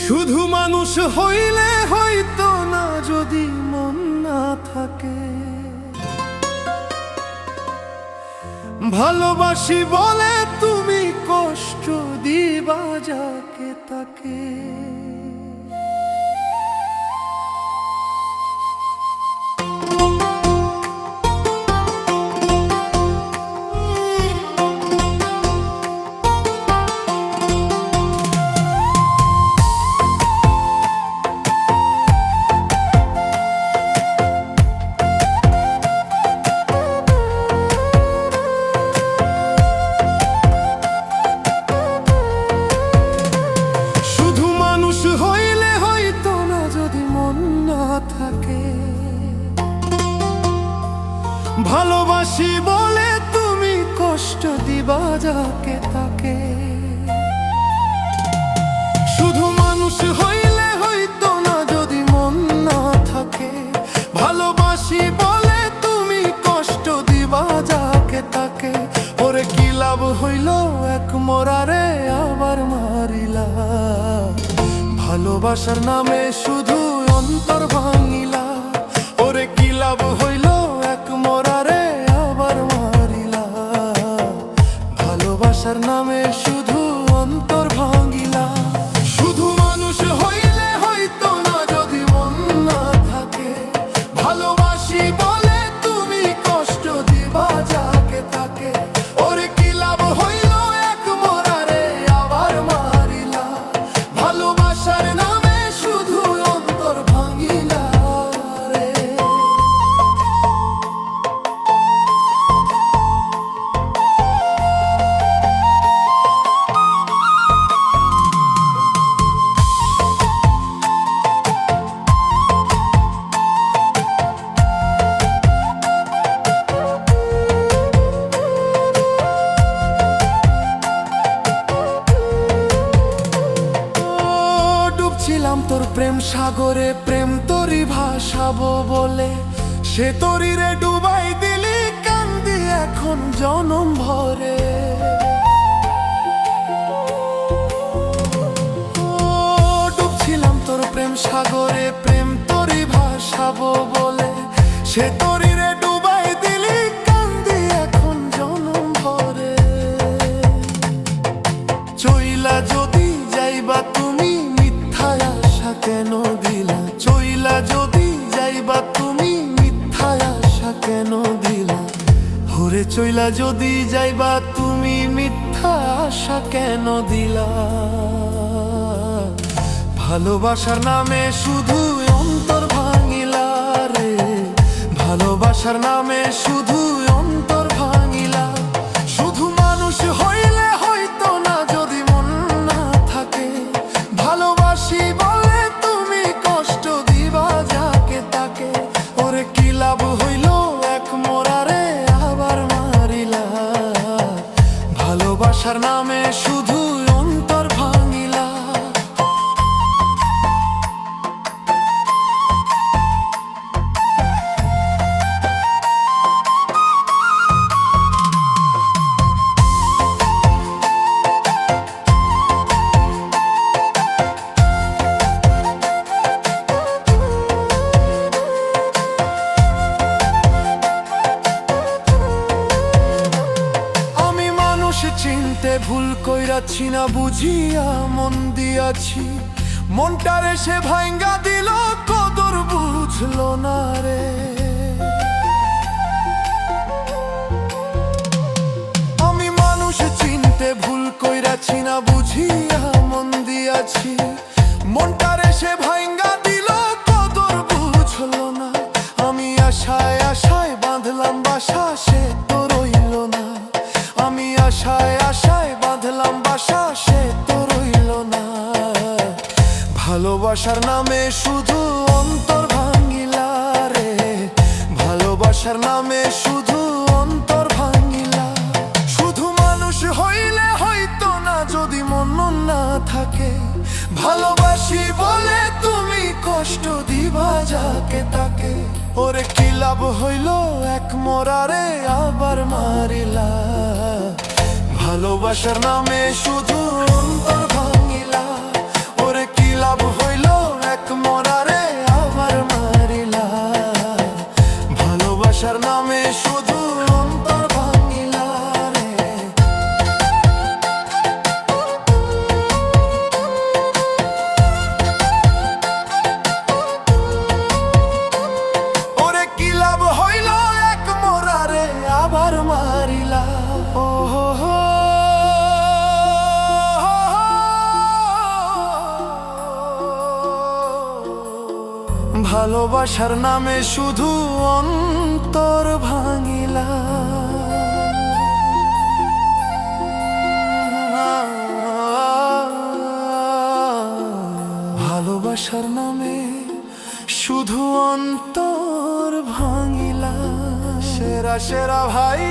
শুধু মানুষ হইলে হয়তো না যদি মন না থাকে। ভালোবাসি বলে তুমি কষ্ট দিবা যাকে তাকে। ভালোবাসি বলে তুমি কষ্ট দিবা যাকে তাকে। শুধু মানুষ হইলে হইতো না যদি মন না থাকে। ভালোবাসি বলে তুমি কষ্ট দিবা যাকে তাকে। ওরে কি লাভ হইল এক মরারে আবার মারিলা। ভালোবাসার নামে শুধু অন্তর ভাঙিলা। ওরে কি লাভ হইল এক মরারে আবার মারিলা। ভালোবাসার নামে শুধু অন্তর ভাঙিলা। শুধু মানুষ হইলে হয়তো না যদি মন না থাকে। ভালোবাসি বলে তুমি কষ্ট দিবা যাকে তাকে। ওরে কি লাভ হইল এক মরারে আবার মারিলা। ভালোবাসার নামে শুধু অন্তর ভাঙিলা রে। তোর প্রেম সাগরে প্রেম তরি ভাসাবো বলে সে তরিরে ডুবাই দিলি কান্দি এখন জনম ভরে। ডুবছিলাম তোর প্রেম সাগরে প্রেম তরি ভাসাবো বলে সে তরিরে ডুবাই দিলি কান্দি এখন জনম ভরে। চইলা যদি যাইবা তুমি কেন দিলা। চইলা যদি যাইবা তুমি মিথ্যা আশা কেন দিলা। হরে চইলা যদি যাইবা তুমি মিথ্যা আশা কেন দিলা। ভালোবাসার নামে শুধু অন্তর ভাঙিলা রে। ভালোবাসার নামে শুধু অন্তর ভাঙিলা। শুধু মানুষ হইলে হয়তো না যদি মন না থাকে। ভালোবাসি বলে তুমি কষ্ট দিবা যাকে তাকে। ওরে কি লাভ হইল এক মরারে আবার মারিলা। ভালোবাসার নামে শুধু অন্তর ভাঙিলা। চিনতে ভুল কইরাছি না বুঝিয়া মন দিয়াছি। মনটারে সে ভাঙ্গা দিল কদর বুঝলো না রে। আমি মানুষ চিনতে ভুল কইরাছি না বুঝিয়া মন দিয়াছি। মনটারে সে ভাঙ্গা দিল কদর বুঝলো না। আমি আশায় আশায় বাঁধলাম বাসা সে তো রইল না। আমি আশায় আশায় বাঁধলাম বাসা সে তো রইল না। ভালোবাসার নামে শুধু অন্তর ভাঙিলা রে। ভালোবাসার নামে শুধু অন্তর ভাঙিলা। শুধু মানুষ হইলে হয়তো না যদি মন না থাকে। ভালোবাসি বলে তুমি কষ্ট দিবা যাকে তাকে। ওরে কি লাভ হইল এক মরারে আবার মারিলা। ভালোবাসার নামে শুধু অন্তর ভাঙিলা। ওরে কি লাভ ভালোবাসার নামে শুধু অন্তর ভাঙিলা। ভালোবাসার নামে শুধু অন্তর ভাঙিলা। সেরা সেরা ভাই